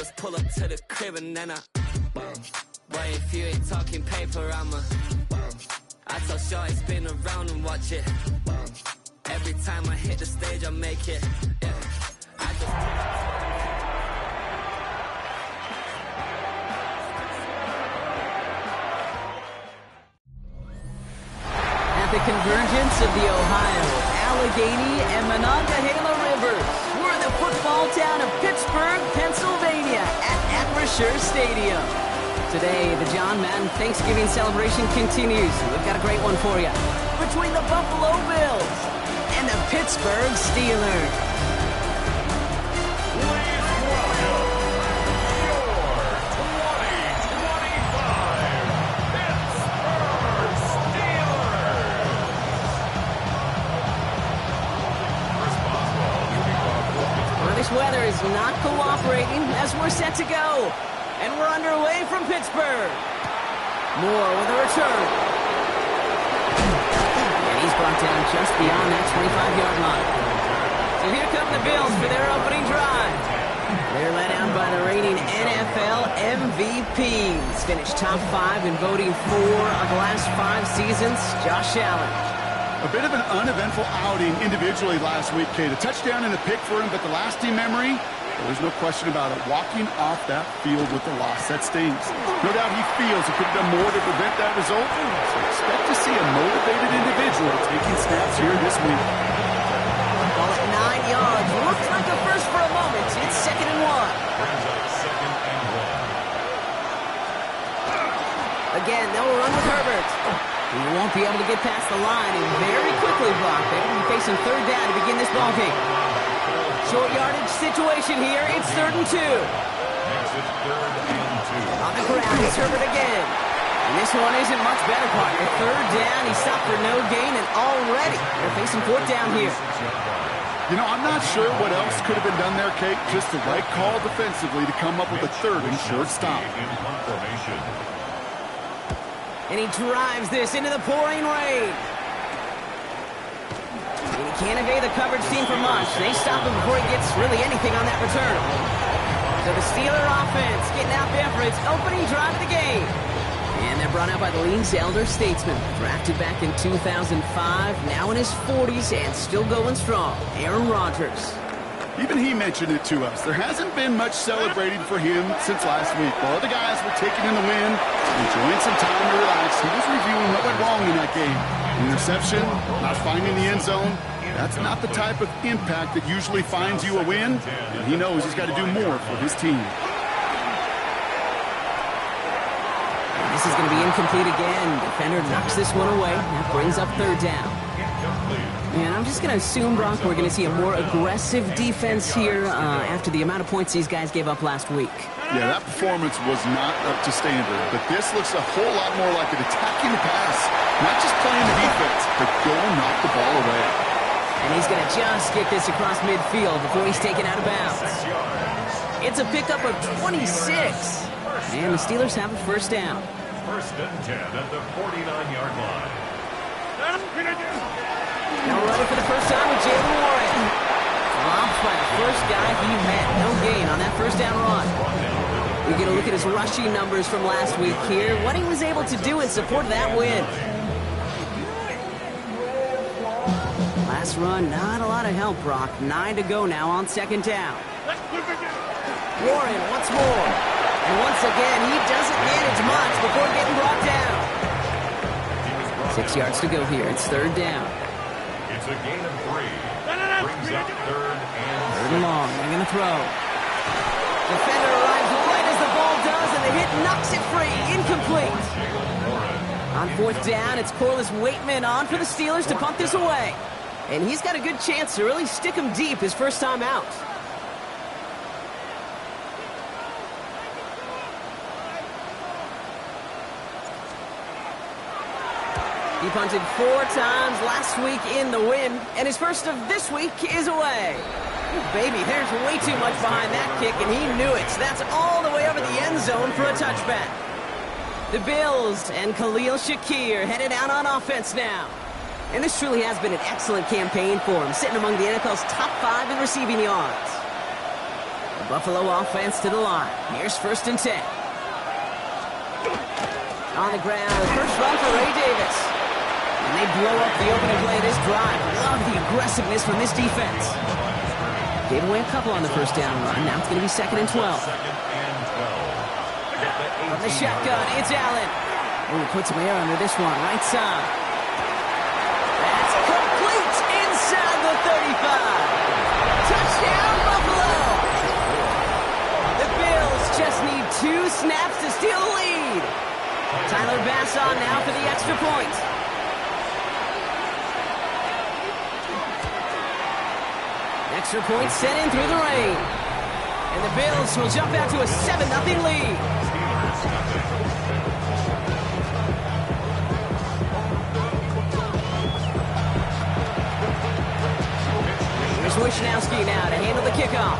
just pull up to the crib and then boy, if you ain't talking paper, I tell Shorty spin around and watch it. Every time I hit the stage, I make it. Yeah. I just At the convergence of the Ohio, Allegheny, and Monongahela Rivers, we're in the football town of Pittsburgh, Pennsylvania, at Acrisure Stadium. Today, the John Madden Thanksgiving celebration continues. We've got a great one for you. Between the Buffalo Bills and the Pittsburgh Steelers. This weather is not cooperating as we're set to go. And we're underway from Pittsburgh. Moore with a return. And he's brought down just beyond that 25-yard line. So here come the Bills for their opening drive. They're led out by the reigning NFL MVPs. Finished top 5 in voting 4 of the last 5 seasons, Josh Allen. A bit of an uneventful outing individually last week, Kate. A touchdown and a pick for him, but the lasting memory, there's no question about it. Walking off that field with the loss, that stings. No doubt he feels he could have done more to prevent that result. So expect to see a motivated individual taking snaps here this week. Ball at 9 yards. Looks like a first for a moment. It's 2nd and 1. Again, they'll run with Herbert. He won't be able to get past the line and very quickly block. They will be facing 3rd down to begin this ball game. Short yardage situation here. It's 3rd and 2. On the ground, it's Herbert again. And this one isn't much better, partner. 3rd down, he stopped for no gain, and already they're facing 4th down here. You know, I'm not sure what else could have been done there, Kate. Just the right call defensively to come up with a 3rd and short stop. And he drives this into the pouring rain. And he can't evade the coverage team for much. They stop him before he gets really anything on that return. So the Steeler offense getting out there for its opening drive of the game. And they're brought out by the league's elder statesman. Drafted back in 2005, now in his 40s and still going strong. Aaron Rodgers. Even he mentioned it to us. There hasn't been much celebrating for him since last week. While other guys were taking in the win, enjoying some time to relax, he was reviewing what went wrong in that game. An interception, not finding the end zone. That's not the type of impact that usually finds you a win. And he knows he's got to do more for his team. This is going to be incomplete again. Defender knocks this one away. That brings up 3rd down. And I'm just going to assume, Brock, we're going to see a more aggressive defense here after the amount of points these guys gave up last week. Yeah, that performance was not up to standard. But this looks a whole lot more like an attacking the pass. Not just playing the defense, but go knock the ball away. And he's going to just get this across midfield before he's taken out of bounds. It's a pickup of 26. And the Steelers have a 1st down. 1st and 10 at the 49-yard line. Now running for the first time with Jaylen Warren. Dropped by the first guy he met. No gain on that 1st down run. We're going to look at his rushing numbers from last week here. What he was able to do in support of that win. Last run, not a lot of help, Brock. 9 to go now on 2nd down. Warren once more. And once again, he doesn't manage much before getting brought down. 6 yards to go here. It's 3rd down. It's a gain of 3. Brings up 3rd and long. They're going to throw. Defender arrives right as the ball does, and the hit knocks it free. Incomplete. On 4th down, it's Corliss Waitman on for the Steelers to punt this away. And he's got a good chance to really stick him deep his first time out. He punted 4 times last week in the win, and his first of this week is away. Ooh, baby, there's way too much behind that kick, and he knew it. So that's all the way over the end zone for a touchback. The Bills and Khalil Shakir headed out on offense now. And this truly has been an excellent campaign for him, sitting among the NFL's top 5 in receiving yards. Buffalo offense to the line. Here's 1st and 10. On the ground, first run for Ray Davis. And they blow up the opening play of this drive. Love the aggressiveness from this defense. Gave away a couple on the first down run. Now it's going to be 2nd and 12. From the shotgun, it's Allen. Ooh, put some air under this one, right side. That's complete inside the 35. Touchdown, Buffalo! The Bills just need 2 snaps to steal the lead. Tyler Bass on now for the extra point. Extra point sent in through the rain. And the Bills will jump out to a 7-0 lead. Here's Wishnowski now to handle the kickoff.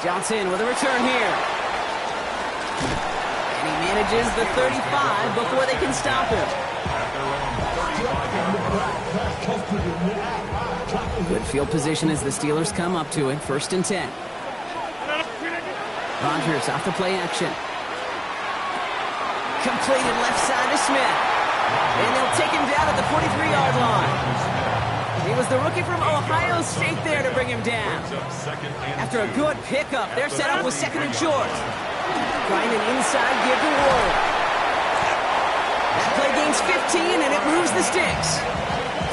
Johnson with a return here. And he manages the 35 before they can stop him. Good field position as the Steelers come up to it. 1st and 10. Rodgers off the play action. Completed left side to Smith. And they'll take him down at the 43-yard line. He was the rookie from Ohio State there to bring him down. After a good pickup, their setup was 2nd and short. Trying an inside give to Ward. That play gains 15 and it moves the sticks.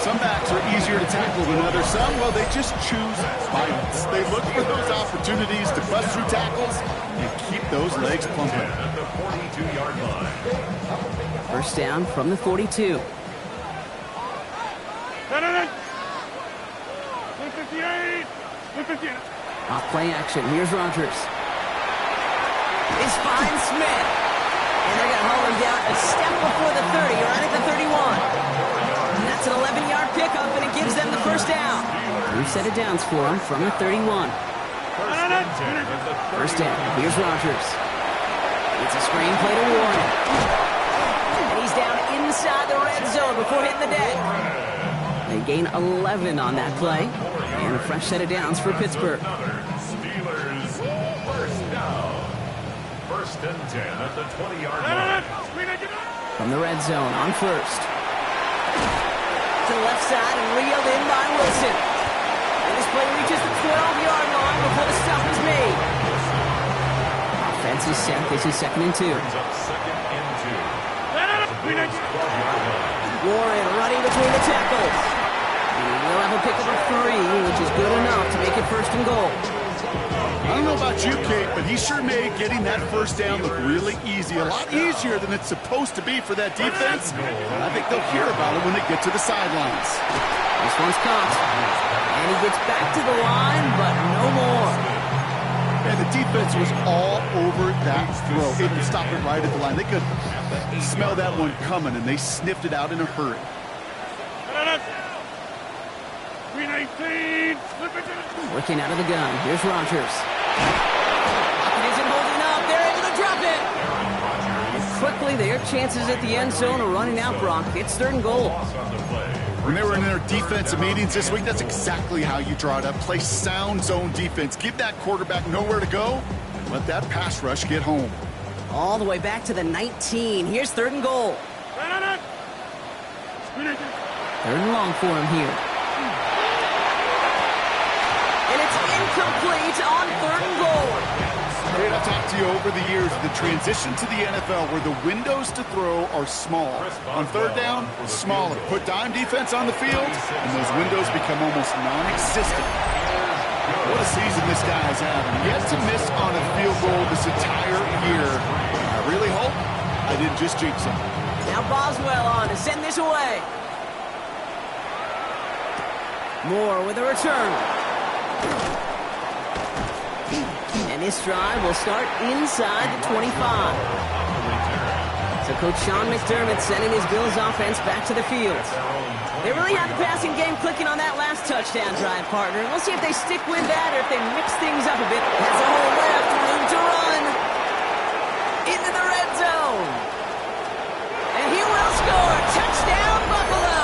Some backs are easier to tackle than others. Some, well, they just choose violence. They look for those opportunities to bust through tackles and keep those legs pumping. At the 42-yard line. First down from the 42. Off play action. Here's Rodgers. He's fine Smith. And they're going to haul him down a step before the 30, right at the 31. And that's an 11-yard pickup, and it gives them the first down. New set of downs for him from the 31. First down. Here's Rodgers. It's a screen play to Warren. And he's down inside the red zone before hitting the deck. They gain 11 on that play. And a fresh set of downs for Pittsburgh. Steelers first down. 1st and 10 at the 20-yard line. From the red zone on 1st. To the left side and reeled in by Wilson. And this play reaches the 12-yard line before the stop is made. Offense is set. This is 2nd and 2. Brings up 2nd and 2. Warren running between the tackles. And he'll have a pickup of 3, which is good enough to make it 1st and goal. I don't know about you, Kate, but he sure made getting that first down look really easy. A lot easier than it's supposed to be for that defense. And I think they'll hear about it when they get to the sidelines. This one's caught. And he gets back to the line, but no more. And the defense was all over that throw. It would stop it right at the line. They could smell that one coming, and they sniffed it out in a hurry. Working out of the gun. Here's Rodgers. Pocket isn't holding up. They're able to drop it. And quickly, their chances at the end zone are running out, Brock. It's 3rd and goal. When they were in their defensive meetings this week, that's exactly how you draw it up. Play sound zone defense. Give that quarterback nowhere to go. Let that pass rush get home. All the way back to the 19. Here's 3rd and goal. 3rd and long for him here. And it's incomplete on 3rd and goal. Hey, I've talked to you over the years, the transition to the NFL where the windows to throw are small. On 3rd down, smaller. Put dime defense on the field, and those windows become almost non-existent. What a season this guy has had. Yet to miss on a field goal this entire year. I really hope I didn't just jinx him. Now Boswell on to send this away. Moore with a return. And this drive will start inside the 25. So Coach Sean McDermott sending his Bills offense back to the field. They really had the passing game clicking on that last touchdown drive, partner. We'll see if they stick with that or if they mix things up a bit. Has a hole left, room to run. Into the red zone. And he will score. Touchdown, Buffalo.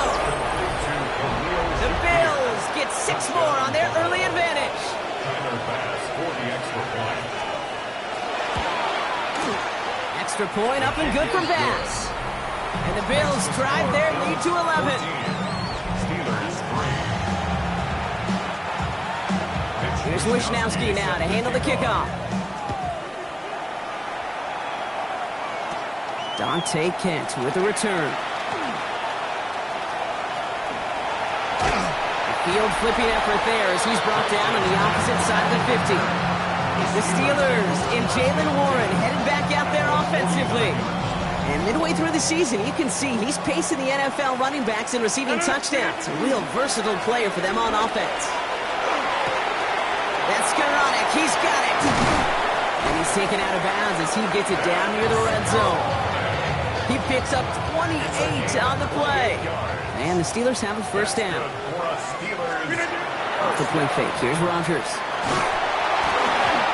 The Bills get 6 more on their early advantage. Tyler Bass for the extra point. Extra point up and good for Bass. And the Bills drive their lead to 11. Steelers 3. Here's Wishnowski now to handle the kickoff. Dante Kent with the return. A field flipping effort there as he's brought down on the opposite side of the 50. The Steelers and Jaylen Warren headed back out there offensively. And midway through the season, you can see he's pacing the NFL running backs and receiving touchdowns. A real versatile player for them on offense. That's Skoranek. He's got it. And he's taken out of bounds as he gets it down near the red zone. He picks up 28 on the play. And the Steelers have a first down. Off the play fake. Here's Rodgers.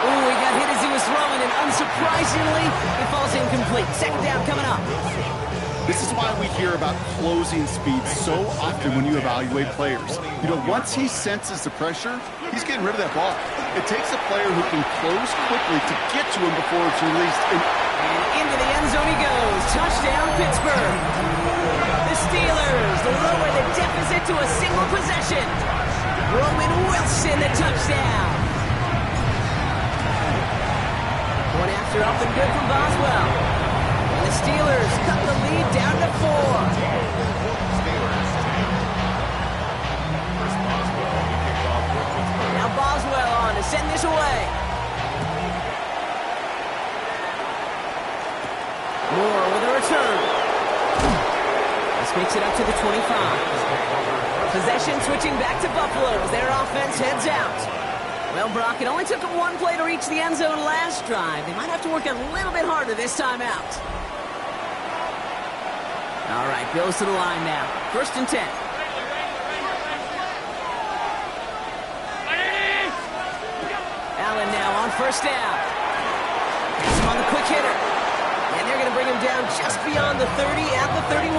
Ooh, he got hit as he was throwing, and unsurprisingly, it falls incomplete. Second down coming up. This is why we hear about closing speed so often when you evaluate players. You know, once he senses the pressure, he's getting rid of that ball. It takes a player who can close quickly to get to him before it's released. And into the end zone he goes. Touchdown, Pittsburgh. The Steelers lower the deficit to a single possession. Roman Wilson, the touchdown. One after up and good from Boswell. And the Steelers cut the lead down to 4. Now Boswell on to send this away. Moore with a return. This makes it up to the 25. Possession switching back to Buffalo as their offense heads out. Well, Brock, it only took them one play to reach the end zone last drive. They might have to work a little bit harder this time out. All right, Bills to the line now. 1st and 10. Allen now on 1st down. Gets him on the quick hitter. And they're going to bring him down just beyond the 30 at the 31.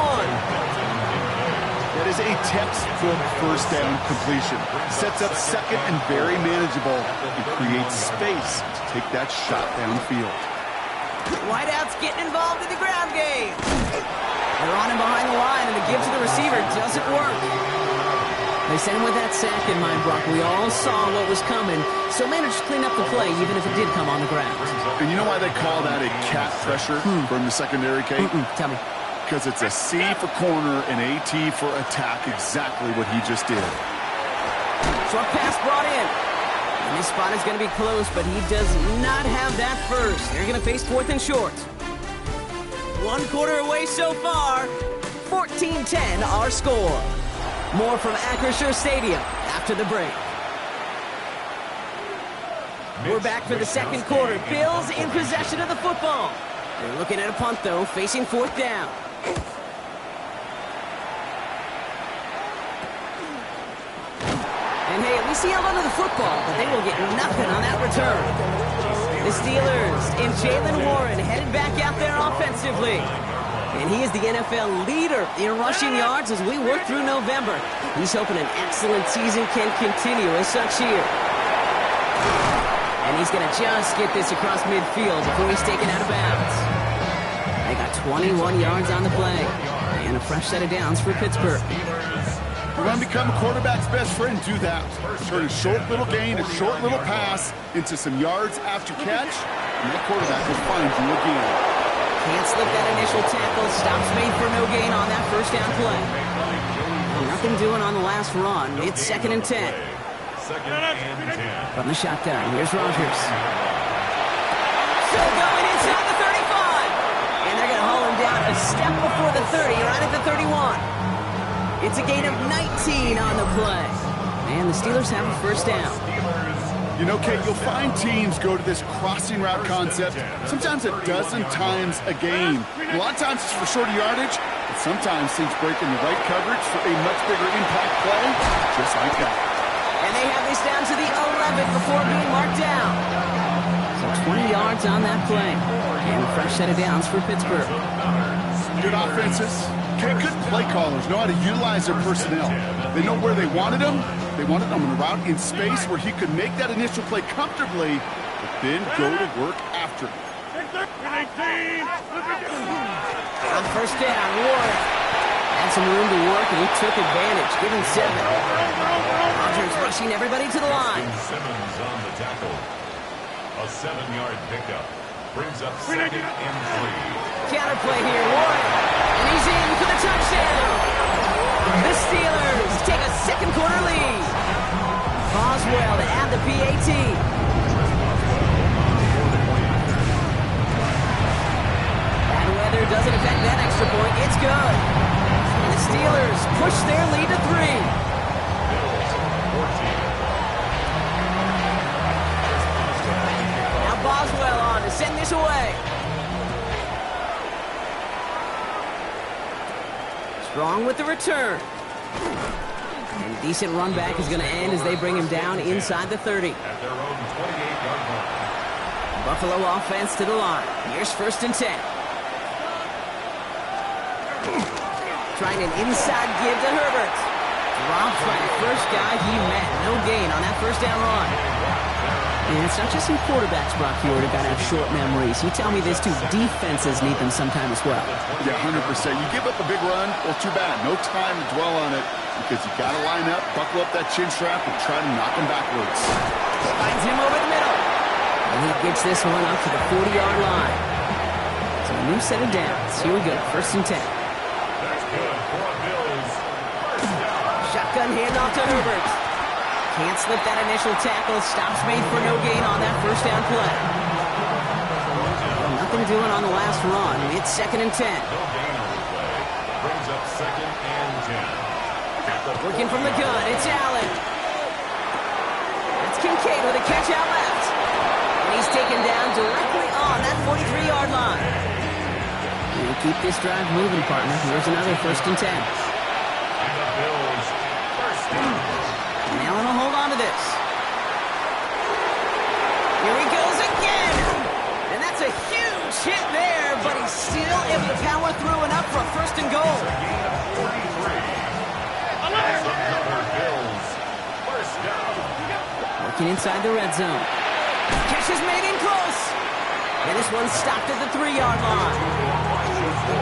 That is a textbook first down completion. Sets up second and very manageable. It creates space to take that shot downfield. Wideout's getting involved in the ground game. They're on him behind the line, and the give to the receiver doesn't work. They sent him with that sack in mind, Brock. We all saw what was coming, so managed to clean up the play, even if it did come on the ground. And you know why they call that a cat pressure from the secondary, Kate? Tell me. Because it's a C for corner and a T for attack, exactly what he just did. Short pass brought in. And this spot is going to be close, but he does not have that first. They're going to face 4th and short. 1 quarter away so far. 14-10 our score. More from Acrisure Stadium after the break. We're back for the second quarter. Bills in possession of the football. They're looking at a punt, though, facing 4th down. And hey, at least he held onto the football, but they will get nothing on that return. The Steelers and Jaylen Warren headed back out there offensively. And he is the NFL leader in rushing yards as we work through November. He's hoping an excellent season can continue as such here. And he's going to just get this across midfield before he's taken out of bounds. They got 21 yards on the play. And a fresh set of downs for Pittsburgh. You want to become a quarterback's best friend? Do that. Turn a short little gain, a short little pass into some yards after catch, and that quarterback will find you again. Can't slip that initial tackle. Stops made for no gain on that first down play. Nothing doing on the last run. It's 2nd and 10. 2nd and 10. From the shotgun, here's Rodgers. Still going inside the 35. And they're going to haul him down a step before the 30, right at the 31. It's a gain of 19 on the play. And the Steelers have a first down. You know, Kate, you'll find teams go to this crossing route concept sometimes a dozen times a game. A lot of times it's for shorter yardage, but sometimes things break in the right coverage for a much bigger impact play, just like that. And they have this down to the 11 before being marked down. So 20 yards on that play. And a fresh set of downs for Pittsburgh. Good offenses Okay, good play callers know how to utilize their personnel. They know where they wanted him. They wanted him on a route in space where he could make that initial play comfortably, but then go to work after. On first down, Ward had some room to work, and he took advantage. Give him 7. Rodgers rushing everybody to the line. Simmons on the tackle. A 7-yard pickup. Brings up 2nd and 3. Counterplay here, Ward. And he's in for the touchdown. The Steelers take a second quarter lead. Boswell to add the PAT. Bad weather doesn't affect that extra point. It's good. And the Steelers push their lead to 3. Now Boswell on to send this away. Strong with the return. And decent run back is going to end as they bring him down inside the 30. At their own 28-yard line. Buffalo offense to the line. Here's 1st and 10. Trying an inside give to Herbert. Dropped by the first guy he met. No gain on that first down run. And it's not just some quarterbacks, Brock Huard, who got to have short memories. You tell me this too, defenses need them sometime as well. Yeah, 100%. You give up a big run, well, too bad. No time to dwell on it because you got to line up, buckle up that chin strap, and try to knock him backwards. Finds him over the middle. And he gets this one up to the 40-yard line. So a new set of downs. Here we go, 1st and 10. That's good for Bills. First down. Shotgun handoff to Herbert. Can't slip that initial tackle. Stops made for no gain on that first down play. Well, nothing doing on the last run. It's 2nd and 10. No gain on the play. Brings up 2nd and 10. Working from the gun. It's Allen. That's Kincaid with a catch out left. And he's taken down directly on that 43-yard line. And keep this drive moving, partner. Here's another 1st and 10. And the Bills. First down. And Allen will hold on to this. Here he goes again. And that's a huge hit there, but he's still able to power through and up for a 1st and goal. Gain of 43. That's another Bills. First down. Working inside the red zone. Catch is made in close. And this one's stopped at the 3-yard line.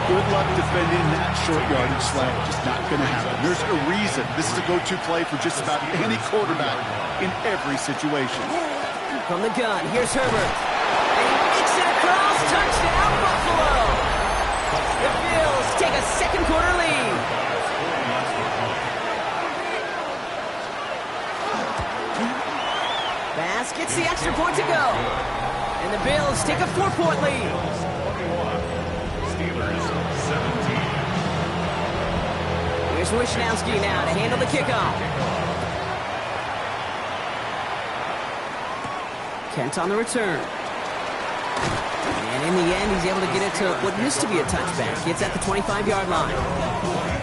Good luck defending that short yardage slant. Just not going to happen. There's a reason this is a go-to play for just about any quarterback in every situation. From the gun, here's Herbert. And he makes it across. Touchdown, Buffalo. The Bills take a second quarter lead. Bass gets the extra point to go. And the Bills take a 4-point lead. 21. Steelers 17. Here's Wishnowski now to handle the kickoff. Kent on the return. And in the end, he's able to get it to what used to be a touchback. Gets at the 25-yard line.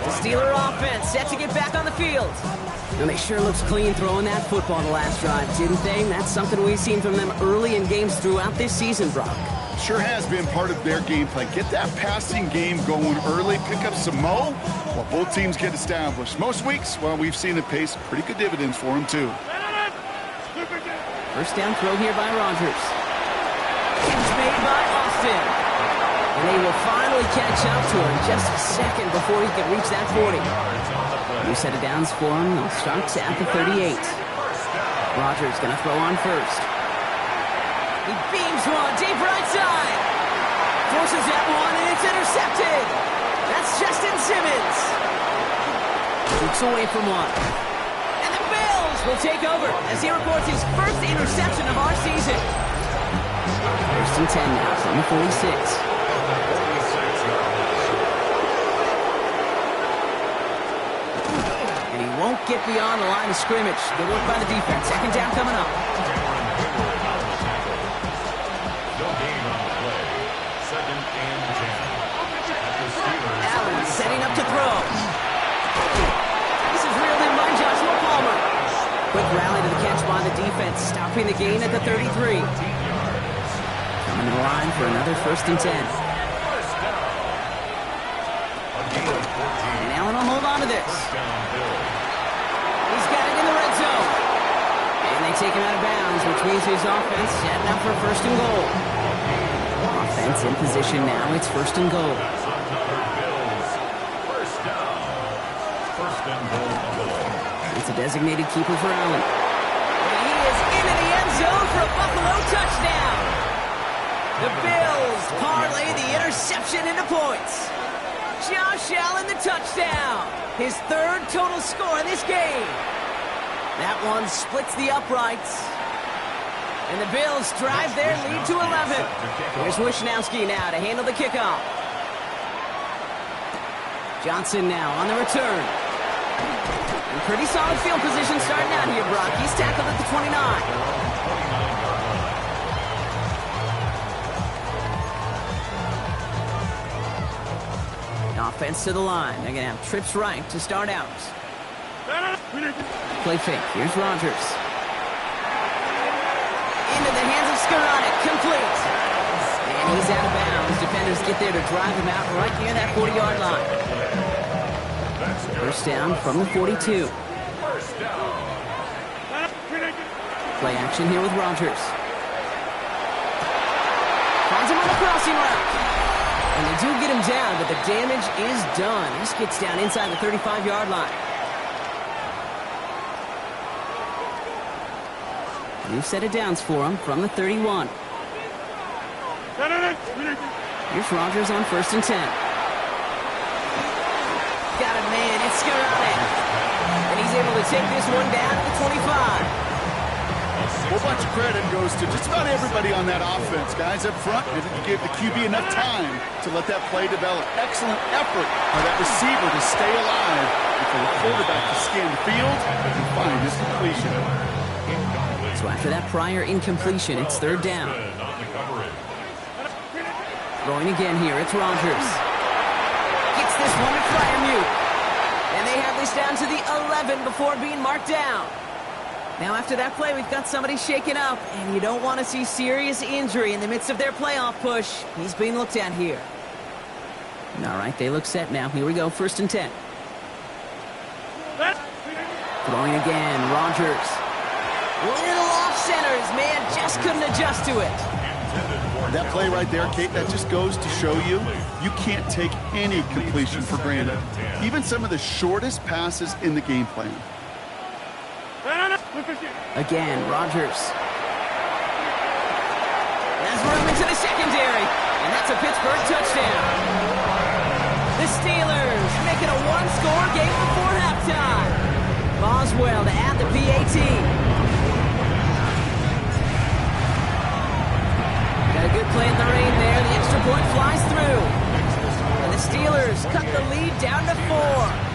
The Steeler offense set to get back on the field. And they sure looks clean throwing that football the last drive, didn't they? That's something we've seen from them early in games throughout this season, Brock. Sure has been part of their game plan. Get that passing game going early, pick up some mo while both teams get established. Most weeks, well, we've seen it pay some pretty good dividends for them, too. First down throw here by Rodgers. Catch made by Austin. And they will finally catch up to him just a second before he can reach that 40. New set of downs for him. They'll start at the 38. Rodgers going to throw on first. He beams one deep right side. Forces that one, and it's intercepted. That's Justin Simmons. Shoots away from one. And the Bills will take over as he records his first interception of our season. First and 10 now from the 46. And he won't get beyond the line of scrimmage. Good work by the defense. Second down coming up. Allen setting up to throw. This is reeled in by Joshua Palmer. Quick rally to the catch by the defense, stopping the gain at the 33. Coming to the line for another first and 10. A gain of 14. this. He's got it in the red zone. And they take him out of bounds, which means his offense setting up for first and goal. Offense in position now. It's first and goal. It's a designated keeper for Allen. And he is into the end zone for a Buffalo touchdown. The Bills parlay the interception into points. Josh Allen, the touchdown. His third total score in this game. That one splits the uprights. And the Bills drive their lead to 11. Here's Wishnowski now to handle the kickoff. Johnson now on the return. And pretty solid field position starting out here, Brock. He's tackled at the 29. Offense to the line. They're going to have trips right to start out. Play fake. Here's Rodgers. Into the hands of Skoranek. Complete. And he's out of bounds. Defenders get there to drive him out right near that 40-yard line. First down from the 42. Play action here with Rodgers. Finds him on the crossing route. And they do get him down, but the damage is done. This gets down inside the 35-yard line. New set of downs for him from the 31. Here's Rodgers on first and 10. Got a man, it's Skoranek. And he's able to take this one down to the 25. A whole bunch of credit goes to just about everybody on that offense. Guys up front, you gave the QB enough time to let that play develop. Excellent effort by that receiver to stay alive and for the quarterback to scan the field and find his completion. So after that prior incompletion, it's third down. Throwing again here, it's Rodgers. Gets this one to Freiermuth. And they have this down to the 11 before being marked down. Now after that play, we've got somebody shaken up, and you don't want to see serious injury in the midst of their playoff push. He's being looked at here. All right, they look set now. Here we go, first and 10. Throwing again, Rodgers. Little off center, his man just couldn't adjust to it. That play right there, Kate, that just goes to show you can't take any completion for granted. Even some of the shortest passes in the game plan. Again, Rodgers. There's room into the secondary, and that's a Pittsburgh touchdown. The Steelers make it a one-score game before halftime. Boswell to add the PAT. Got a good play in the rain there. The extra point flies through. And the Steelers cut the lead down to 4.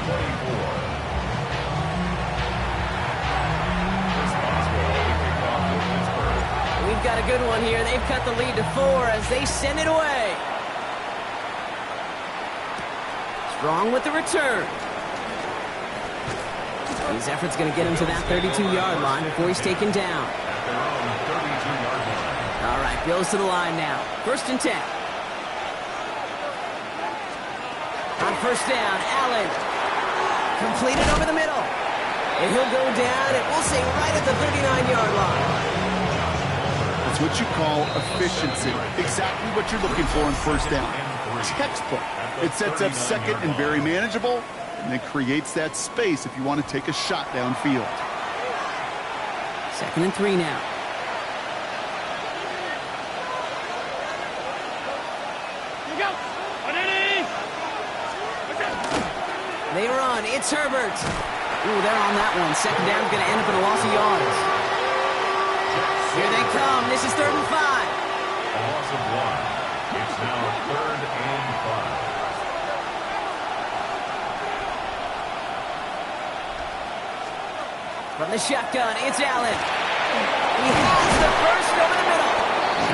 We've got a good one here. They've cut the lead to 4 as they send it away. Strong with the return. His effort's going to get him to that 32-yard line before he's taken down. All right, Bills to the line now. First and 10. On first down, Allen. Completed over the middle. And he'll go down, and we'll say right at the 39-yard line. It's what you call efficiency. Exactly what you're looking for in first down. Textbook. It sets up second and very manageable, and then creates that space if you want to take a shot downfield. Second and 3 now. They run. It's Herbert. Ooh, they're on that one. Second down's going to end up in a loss of yards. Here they come. This is 3rd and 5. A loss of 1. It's now 3rd and 5. From the shotgun, it's Allen. He has the first over the middle.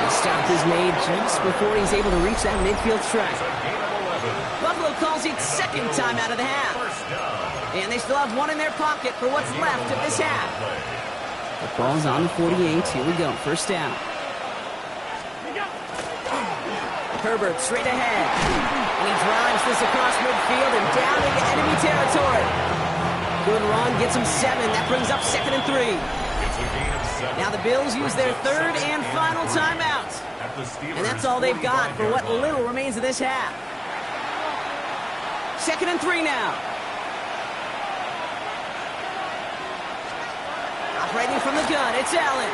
And the stop is made just before he's able to reach that midfield track. Buffalo calls it second time out of the half. And they still have one in their pocket for what's left of this half. The ball's on the 48. Here we go. First down. Herbert straight ahead. And he drives this across midfield and down into enemy territory. Good run, gets him 7. That brings up 2nd and 3. It's a gain of 7. Now the Bills use their 3rd and final timeout. And that's all they've got for what little remains of this half. 2nd and 3 now. Operating from the gun, it's Allen.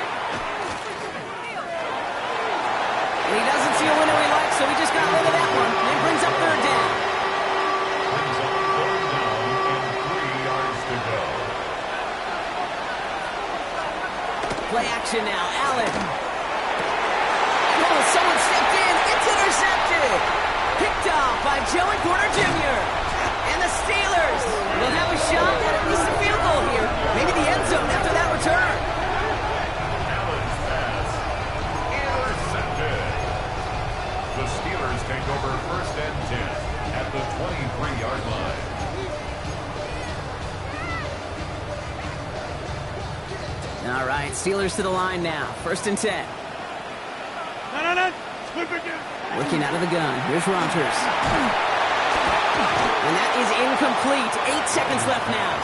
And he doesn't see a window he likes, so he just got rid of that one. And brings up 3rd down. Brings up 3rd down and 3 yards to go. Play action now, Allen. Oh, someone stepped in. It's intercepted. Picked off by Joey Porter Jr. And the Steelers will have a shot at least a field goal here. Maybe the end zone after that return. Allen's pass intercepted. The Steelers take over 1st and 10 at the 23-yard line. All right, Steelers to the line now. 1st and 10. Looking out of the gun. Here's Rodgers. And that is incomplete. 8 seconds left now.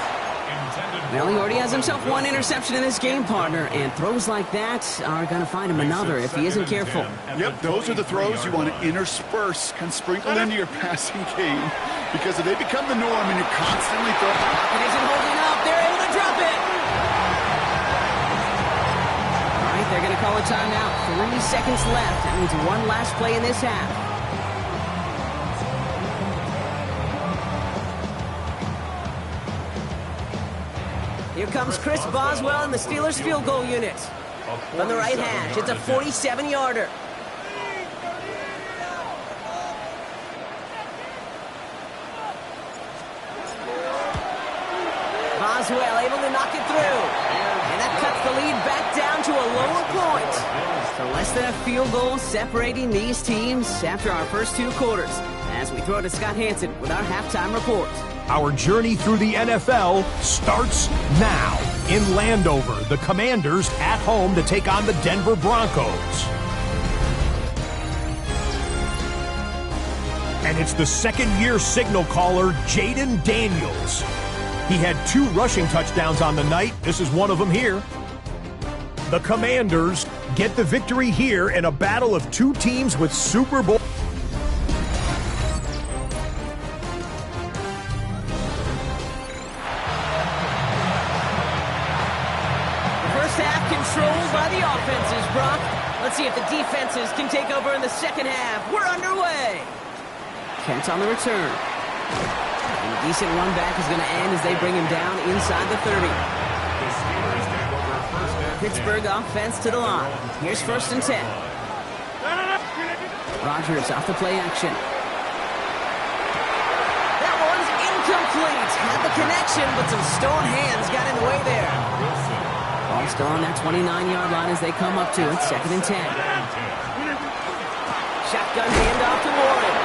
Well, he already has himself 1 interception in this game, partner, and throws like that are going to find him another if he isn't careful. Yep, those are the throws you want to intersperse, kind of sprinkle into your passing game, because if they become the norm and you're constantly throwing... It isn't holding up. They're able to drop it. All right, they're going to call a timeout. 3 seconds left. That means 1 last play in this half. Here comes Chris Boswell and the Steelers field goal unit. From the right hash, it's a 47-yarder. Boswell able to knock it through. And that cuts the lead back down to a lower point. So less than a field goal separating these teams after our first 2 quarters. As we throw to Scott Hansen with our halftime report. Our journey through the NFL starts now. In Landover, the Commanders at home to take on the Denver Broncos. And it's the second-year signal caller, Jaden Daniels. He had 2 rushing touchdowns on the night. This is one of them here. The Commanders get the victory here in a battle of 2 teams with Super Bowl. Controlled by the offenses, Brock. Let's see if the defenses can take over in the second half. We're underway. Kent on the return. And a decent run back is going to end as they bring him down inside the 30. Pittsburgh offense to the line. Here's 1st and 10. Rodgers off the play action. That one's incomplete. Had the connection, but some stone hands got in the way there. Ball still on that 29-yard line as they come up to it. 2nd and 10. Shotgun handoff to Warren.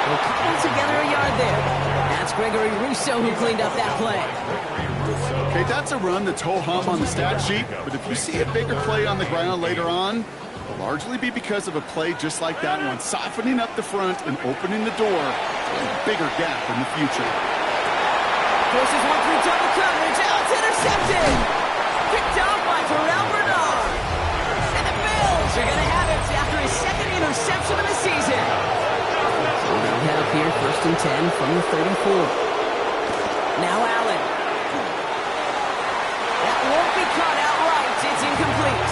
They'll cobble together a yard there. That's Gregory Rousseau who cleaned up that play. Okay, that's a run that's ho-hum on the stat sheet, but if you see a bigger play on the ground later on, it'll largely be because of a play just like that one, softening up the front and opening the door to a bigger gap in the future. Forces one through double coverage. Now it's intercepted. Picked off by Terrell Bernard. And the Bills are going to have it after his 2nd interception of the season. So they'll head up here 1st and 10 from the 34. Now Allen. That won't be caught outright. It's incomplete.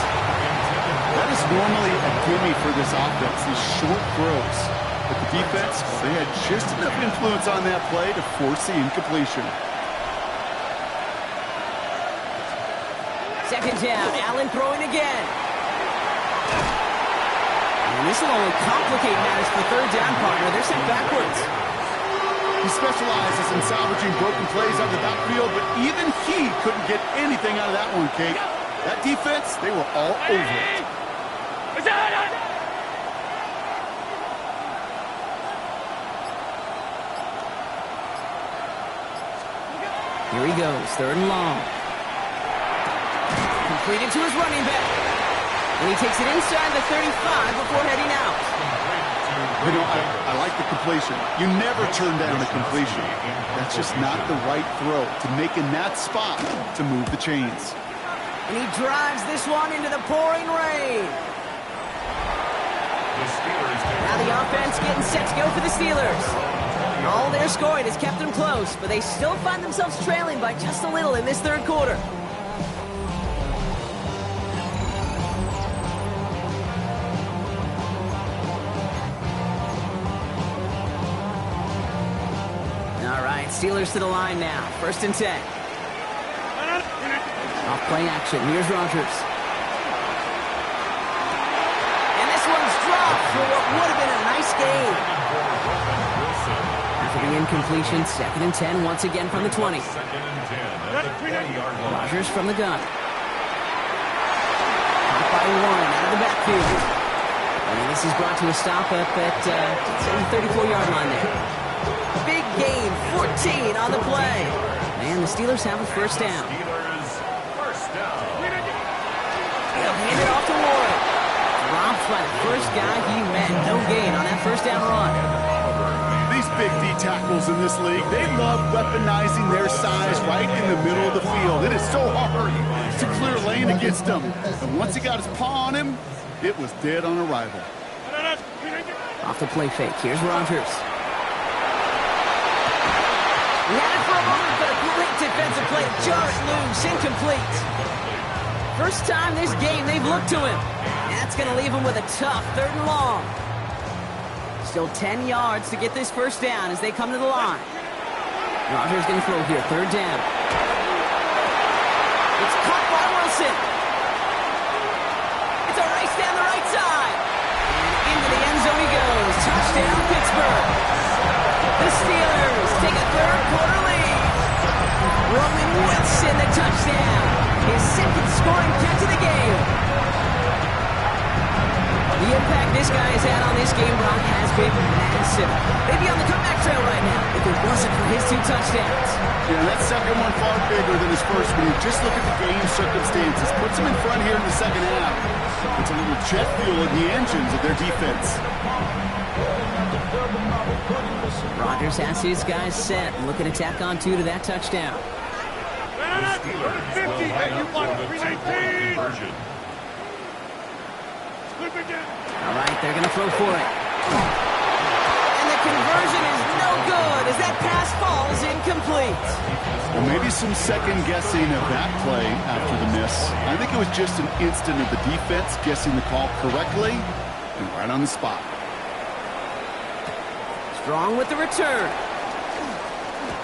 That is normally a gimme for this offense, these short throws. But the defense, they had just enough influence on that play to force the incompletion. 2nd down, Allen throwing again. And this will only complicate matters for 3rd down, partner. They're sent backwards. He specializes in salvaging broken plays out of the backfield, but even he couldn't get anything out of that one, Kate. That defense, they were all over it. Here he goes, 3rd and long. Completed to his running back. And he takes it inside the 35 before heading out. You know, I like the completion. You never turn down a completion. That's just not the right throw to make in that spot to move the chains. And he drives this one into the pouring rain. Now the offense getting set to go for the Steelers. All their scoring has kept them close, but they still find themselves trailing by just a little in this third quarter. All right, Steelers to the line now. 1st and 10. Off play action. Here's Rodgers. And this one's dropped for what would have been a nice gain. After the incompletion, 2nd and 10 once again from the 20. Rodgers from the gun. Caught by 1 out of the backfield. And this is brought to a stop up at the 34-yard line there. Big gain, 14 on the play. And the Steelers have a 1st down. He'll hand it off to Warren. Dropped by the first guy he met. No gain on that 1st down run. These big D tackles in this league, they love weaponizing their size right in the middle of the field. It is so hard to clear lane against them. And once he got his paw on him, it was dead on arrival. Off the play fake. Here's Rodgers. He had it for a moment, but a great defensive play. Jar it loose, incomplete. First time this game they've looked to him. And that's going to leave him with a tough 3rd and long. Still 10 yards to get this 1st down as they come to the line. Rodgers going to throw here, 3rd down. It's caught by Wilson. It's a race down the right side. And into the end zone he goes. Touchdown, Pittsburgh. The Steelers take a 3rd quarter lead. Roman Wilson, the touchdown. His 2nd scoring catch of the game. The impact this guy has had on this game, Brock, has been massive. They'd be on the comeback trail right now if it wasn't for his 2 touchdowns. Yeah, that 2nd one far bigger than his 1st when you just look at the game circumstances. Puts him in front here in the 2nd half. It's a little jet fuel in the engines of their defense. Rodgers has his guys set. Looking to tack on 2 to that touchdown. All right, they're going to throw for it. And the conversion is no good as that pass falls incomplete. Well, maybe some second guessing of that play after the miss. I think it was just an instant of the defense guessing the call correctly and right on the spot. Strong with the return.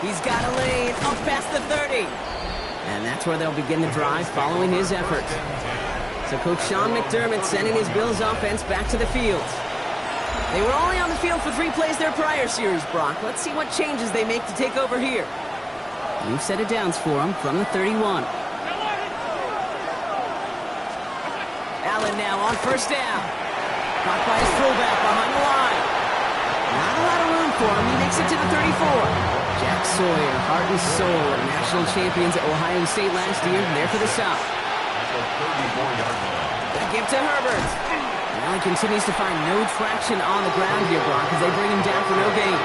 He's got a lane up past the 30. And that's where they'll begin the drive following his effort. So Coach Sean McDermott sending his Bills offense back to the field. They were only on the field for 3 plays their prior series, Brock. Let's see what changes they make to take over here. New set of downs for him from the 31. Allen now on 1st down. Caught by his fullback behind the line. Not a lot of room for him. He makes it to the 34. Jack Sawyer, heart and soul, national champions at Ohio State last year. There for the stop. They give to Herbert. And Allen continues to find no traction on the ground here, Brock, as they bring him down for no gain.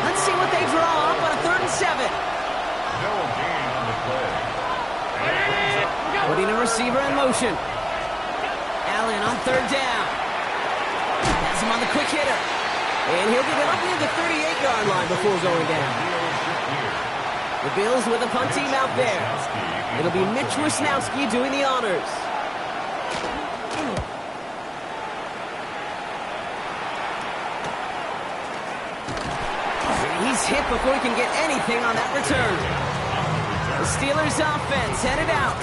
Let's see what they draw up on a 3rd and 7. No gain on the play. Putting a receiver in motion. Allen on 3rd down. Has him on the quick hitter. And he'll get it up near the 38-yard line before going down. The Bills with a punt team out there. It'll be Mitch Wisnowski doing the honors. He's hit before he can get anything on that return. The Steelers offense headed out.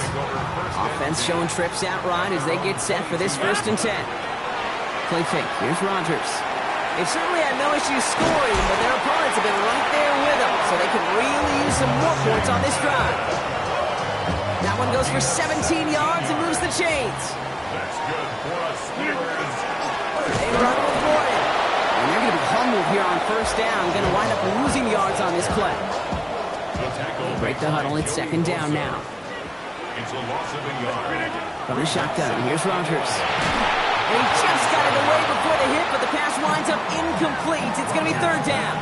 Offense showing trips out right as they get set for this 1st and 10. Play fake. Here's Rodgers. They've certainly had no issues scoring, but their opponents have been right there with them, so they can really use some more points on this drive. That one goes for 17 yards and moves the chains. That's good for us, Steelers. They run with Gordon. And they're going to be humbled here on 1st down. Going to wind up losing yards on this play. Break the huddle. It's 2nd down now. It's a loss of a yard. From the shotgun, here's Rodgers. And he just got it away before the hit, but the pass winds up incomplete. It's going to be third down.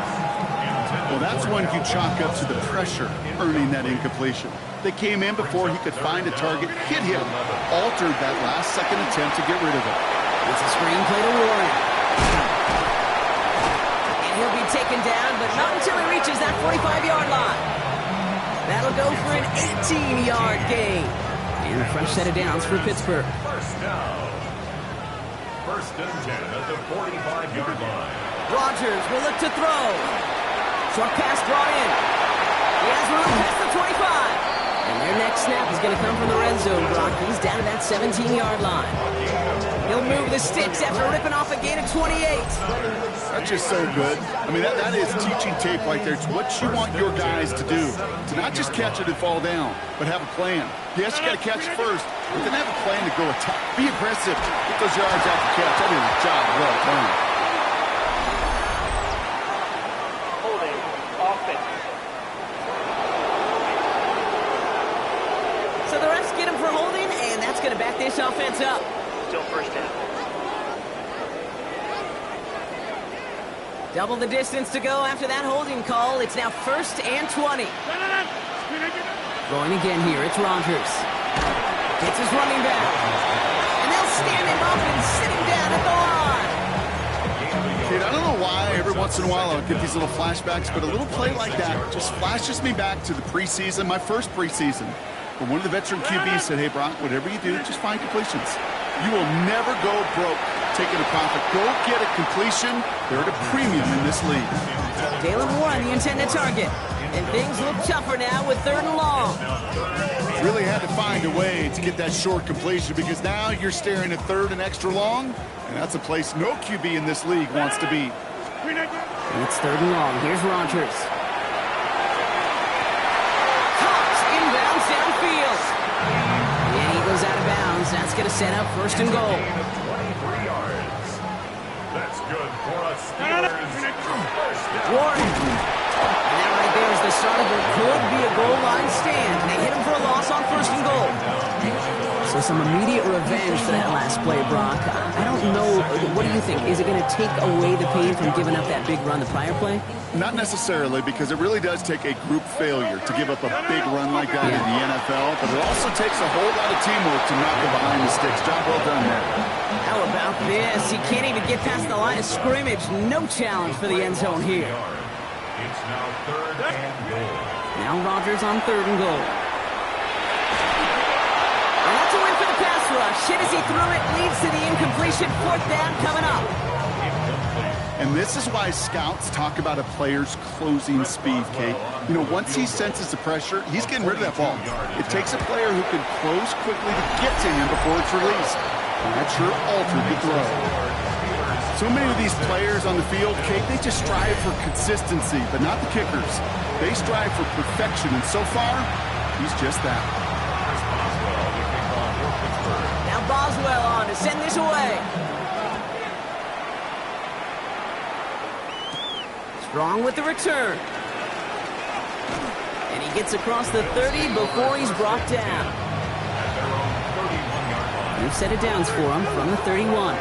Well, that's one you chalk up to the pressure earning that incompletion. They came in before he could find a target, hit him, altered that last-second attempt to get rid of it. It's a screen play to Warren. And he'll be taken down, but not until he reaches that 45-yard line. That'll go for an 18-yard gain. And a fresh set of downs for Pittsburgh. First down. First and 10 at the 45-yard line. Rodgers will look to throw. Short pass brought in. He has room past the 25. And their next snap is going to come from the red zone, Brock. He's down to that 17-yard line. He'll move the sticks after ripping off a gain of 28. That's just so good. I mean, that is teaching tape right there. It's what you want your guys to do. To not just catch it and fall down, but have a plan. Yes, you got to catch it first, but then have a plan to go attack. Be aggressive. Get those yards after catch. That is a job well done. Holding offense. So the refs get him for holding, and that's going to back this offense up. Still first down. Double the distance to go after that holding call. It's now first and 20. Going again here, it's Rodgers. Gets his running back. And they'll stand him up and sit him down at the line. Kid, I don't know why every once in a while I'll get these little flashbacks, but a little play like that just flashes me back to the preseason, my first preseason. But one of the veteran QBs said, hey, Brock, whatever you do, just find completions. You will never go broke taking a profit. Go get a completion. They're at a premium in this league. Dalen Warren, the intended target. And things look tougher now with third and long. Really had to find a way to get that short completion because now you're staring at third and extra long, and that's a place no QB in this league wants to be. And it's third and long. Here's Rodgers. Cox inbounds downfield. And he goes out of bounds. That's going to set up first and goal. 23 yards. That's good for us. Steelers. First down. Warren. And that right there is the start of what could be a goal line stand. They hit him for a loss on first and goal. So some immediate revenge for that last play, Brock. I don't know. What do you think? Is it going to take away the pain from giving up that big run the prior play? Not necessarily, because it really does take a group failure to give up a big run like that in the NFL, but it also takes a whole lot of teamwork to knock it behind the sticks. Job well done there. How about this? He can't even get past the line of scrimmage. No challenge for the end zone here. It's now third and goal. Now Rodgers on third and goal. And that's a win for the pass rush. Hit as he threw it, leads to the incompletion. Fourth down coming up. And this is why scouts talk about a player's closing speed, Kate. You know, once he senses the pressure, he's getting rid of that ball. It takes a player who can close quickly to get to him before it's released. And that sure altered the throw. So many of these players on the field, Kate, they just strive for consistency, but not the kickers. They strive for perfection, and so far, he's just that. Now Boswell on to send this away. Strong with the return. And he gets across the 30 before he's brought down. New set of downs for him from the 31.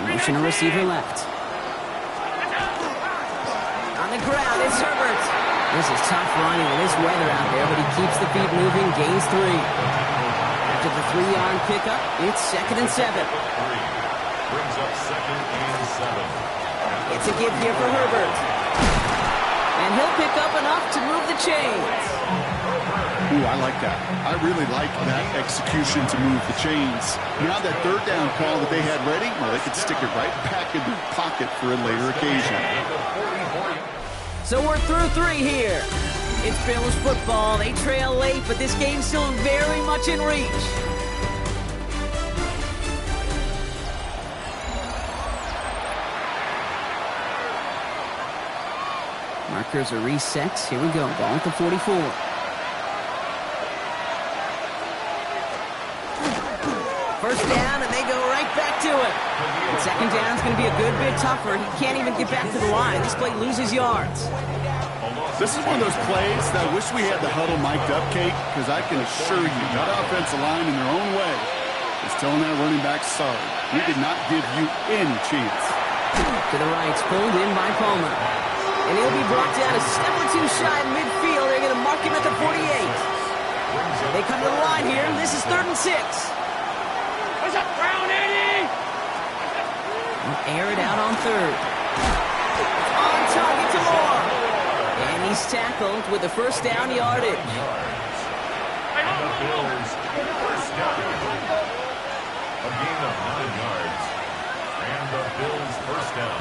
Motion a receiver left. On the ground, it's Herbert. This is tough running with this weather out there, but he keeps the feet moving, gains 3. After the 3-yard pickup, it's 2nd and 7. Brings up 2nd and 7. It's a give here for Herbert. And he'll pick up enough to move the chains. Ooh, I like that. I really like that execution to move the chains. Now that third down call that they had ready, well, they could stick it right back in their pocket for a later occasion. So we're through 3 here. It's Bills football. They trail late, but this game's still very much in reach. Markers are reset. Here we go. Ball at the 44. First down, and they go right back to it. And second down's going to be a good bit tougher. He can't even get back to the line. This play loses yards. This is one of those plays that I wish we had the huddle mic'd up, Kate, because I can assure you that offensive line in their own way Just telling that running back, sorry, we did not give you any chance. To the right, pulled in by Palmer. And he'll be brought down a step or two shy of midfield. They're going to mark him at the 48. They come to the line here. This is 3rd and 6. What's up, Brown 80? Air it out on 3rd. On target to Moore. And he's tackled with the first down yardage. And the Bills first down. A gain of 9 yards. And the Bills first down.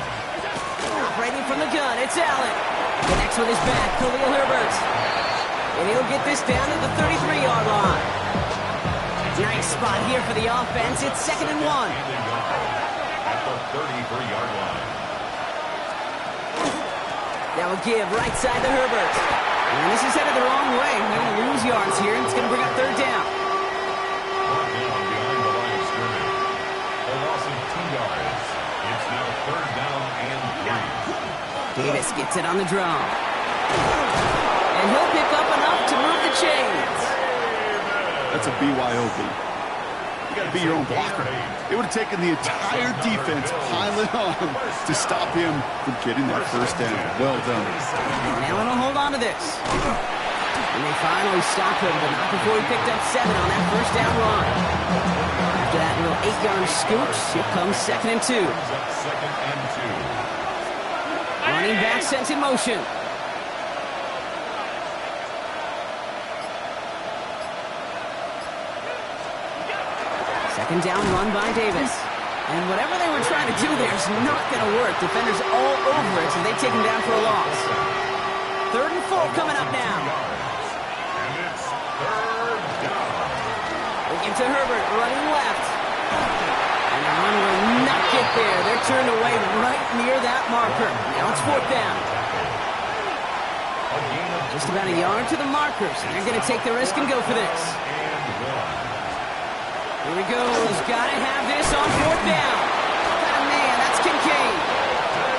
Operating from the gun, it's Allen. Connects with his back, Khalil Herbert. And he'll get this down at the 33-yard line. Nice spot here for the offense. It's 2nd and 1. At the 33-yard line. That will give right side to Herbert. And this is headed the wrong way. They're going to lose yards here. It's going to bring up 3rd down. Brought down behind the line of scrimmage. A loss of 2 yards. It's now 3rd down and 3. Davis gets it on the draw. And he'll pick up enough to move the chains. That's a BYOB. You got to be your own blocker. It would have taken the entire defense piling on to stop him from getting that first down. Well done. And Allen will hold on to this. And they finally stop him, but not before he picked up 7 on that first down run. After that little 8-yard scooch, here comes 2nd and 2. Second and 2. Running back sent in motion. Second down run by Davis. And whatever they were trying to do there is not going to work. Defenders all over it, so they take him down for a loss. 3rd and 4 coming up now. And it's 3rd down. They give to Herbert, running left. And the run will not get there. They're turned away right near that marker. Now it's 4th down. Just about a yard to the markers. They're going to take the risk and go for this. Here he goes. Got to have this on 4th down. Got a man. That's Kincaid.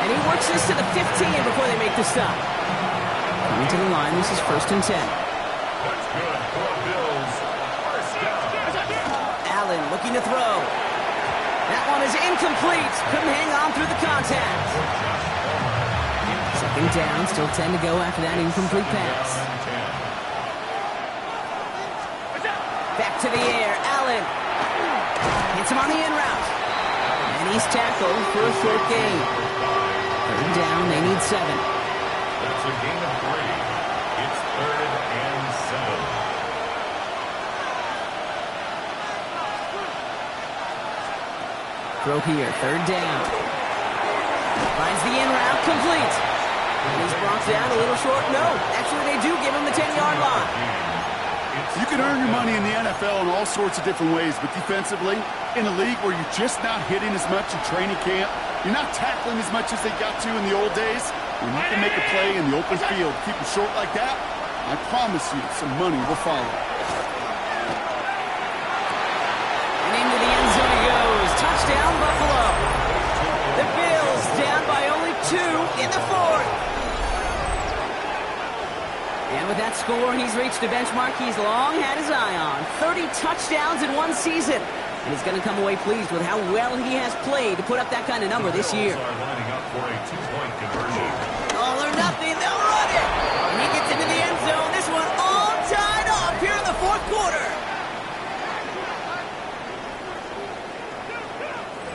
And he works this to the 15 before they make the stop. Coming to the line. This is 1st and 10. That's good for the Bills. First down. Allen looking to throw. That one is incomplete. Couldn't hang on through the contact. 2nd down. Still 10 to go after that incomplete pass. Back to the air. Allen. Hits him on the in route. And he's tackled for a short gain. 3rd down, they need 7. That's a gain of 3. It's 3rd and 7. Throw here, 3rd down. Finds the in route, complete. And he's brought down a little short. No, actually they do give him the 10-yard line. You can earn your money in the NFL in all sorts of different ways, but defensively, in a league where you're just not hitting as much in training camp, you're not tackling as much as they got to in the old days, when you can make a play in the open field, keep it short like that, I promise you some money will follow. And into the end zone he goes. Touchdown, Buffalo. The Bills down by only 2 in the 4th. And with that score, he's reached a benchmark he's long had his eye on. 30 touchdowns in one season. And he's going to come away pleased with how well he has played to put up that kind of number this year. Are lining up for a 2-point conversion. All or nothing, they'll run it. And he gets into the end zone. This one all tied up here in the 4th quarter.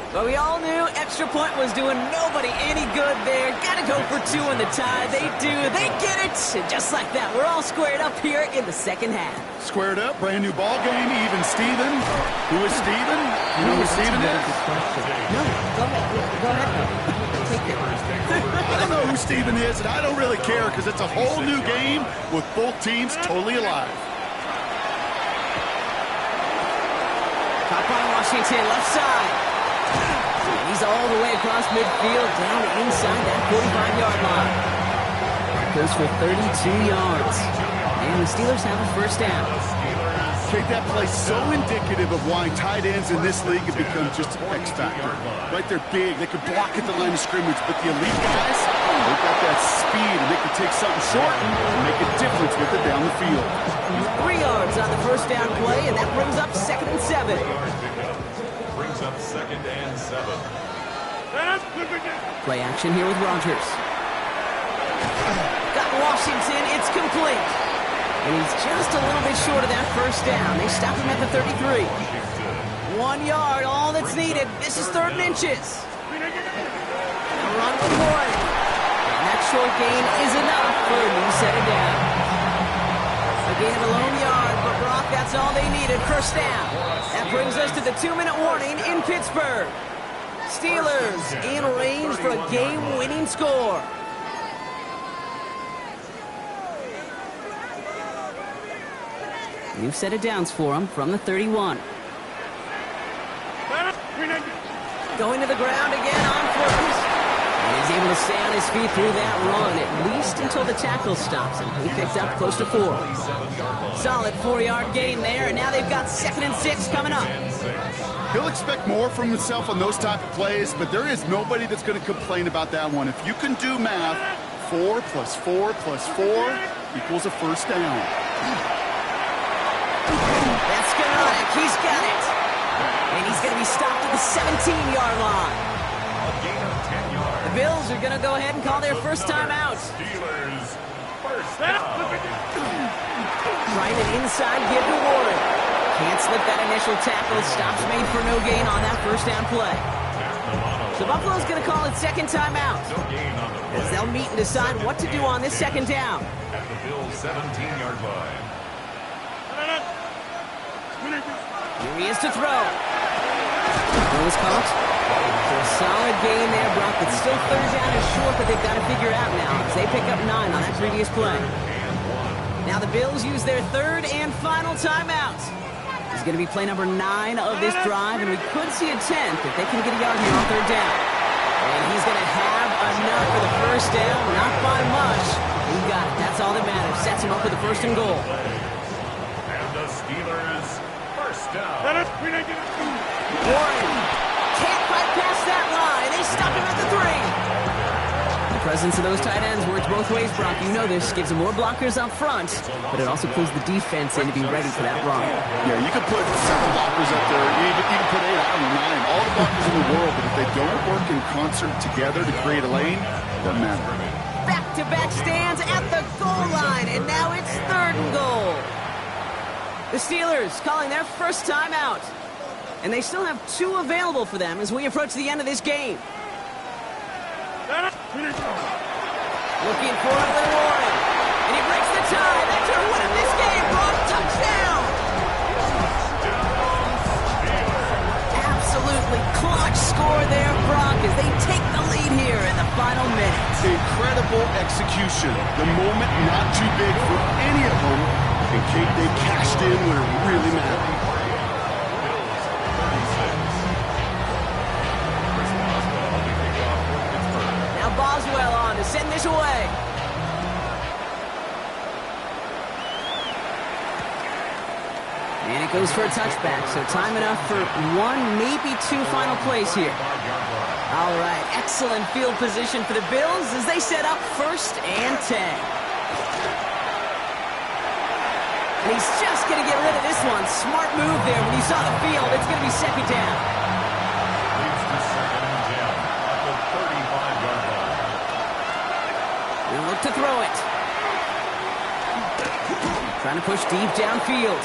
But we all knew extra point was doing nobody any good there. Got to go for 2 in the tie. They do. They get it. And just like that, we're all squared up here in the 2nd half. Squared up, brand new ball game, even Steven. Who is Steven? You know who Steven is? No, go ahead. Go ahead. Take it. I don't know who Steven is, and I don't really care because it's a whole new game with both teams totally alive. Top on Washington, left side. He's all the way across midfield, down inside that 45-yard line. Goes for 32 yards. And the Steelers have a first down. Jake, that play so indicative of why tight ends in this league have become just an X factor. Right, they're big, they can block at the line of scrimmage, but the elite guys, they've got that speed, and they can take something short and make a difference with it down the field. 3 yards on the first down play, and that brings up 2nd and 7. 2nd and 7. Play action here with Rodgers. Got Washington, it's complete. And he's just a little bit short of that first down. They stop him at the 33. 1 yard, all that's needed. This is 3rd and inches. A run with one. And that short gain is enough for a new set of down. A gain of a lone yard, but Brock, that's all they needed. First down. That brings us to the 2-minute warning in Pittsburgh. Steelers in range for a game-winning score. New set of downs for him from the 31. Going to the ground again on 4th. And he's able to stay on his feet through that run, at least until the tackle stops him. He picked up close to 4. Solid 4-yard gain there, and now they've got 2nd and 6 coming up. He'll expect more from himself on those type of plays, but there is nobody that's going to complain about that one. If you can do math, 4 plus 4 plus 4 equals a first down. That's Skoranek. He's got it. And he's going to be stopped at the 17-yard line. A gain of 10 yards. The Bills are going to go ahead and call their first time out. Steelers first down. Trying an inside give to Warren. Can't slip that initial tackle. Stops made for no gain on that first down play. So Buffalo's going to call it second timeout, No gain on the play. as they'll meet and decide what to do on this second down. At the Bills' 17-yard line. Here he is to throw. Throw is caught. So a solid gain there, Brock, but still 3rd down is short, but they've got to figure it out now, as they pick up 9 on that previous play. Now the Bills use their 3rd and final timeout. This is going to be play number 9 of this drive, and we could see a 10th if they can get a yard here on 3rd down. And he's going to have enough for the first down, not by much. He got it. That's all that matters. Sets him up for the 1st and goal. And the Steelers first down. Warren can't quite pass that line. They stop him at the 3. The presence of those tight ends works both ways, Brock. You know this. Gives them more blockers up front, but it also pulls the defense in to be ready for that run. Yeah, you can put 7 blockers up there. You can put 8, I don't know, 9. All the blockers in the world, but if they don't work in concert together to create a lane, it doesn't matter. Back-to-back stands at the goal line, and now it's 3rd and goal. The Steelers calling their first timeout. And they still have 2 available for them as we approach the end of this game. Looking for it with Warren. And he breaks the tie. That could win him this game. Brock, touchdown. Absolutely clutch score there, Brock, as they take the lead here in the final minutes. Incredible execution. The moment not too big for any of them. And Kate, they cashed in when it really mattered. Now Boswell on to send this away. And it goes for a touchback, so time enough for 1, maybe 2 final plays here. All right, excellent field position for the Bills as they set up 1st and 10. And he's just going to get rid of this one. Smart move there. When you saw the field, it's going to be 2nd down. Leads to 2nd and 10 at the 35-yard line. We'll look to throw it. Trying to push deep downfield.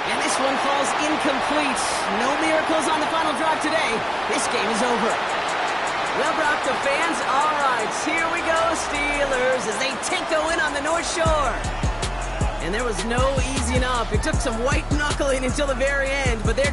And this one falls incomplete. No miracles on the final drive today. This game is over. Well, Brock, the fans, all right, here we go, Steelers, as they take the win on the North Shore. And there was no easing up. It took some white knuckling until the very end, but they're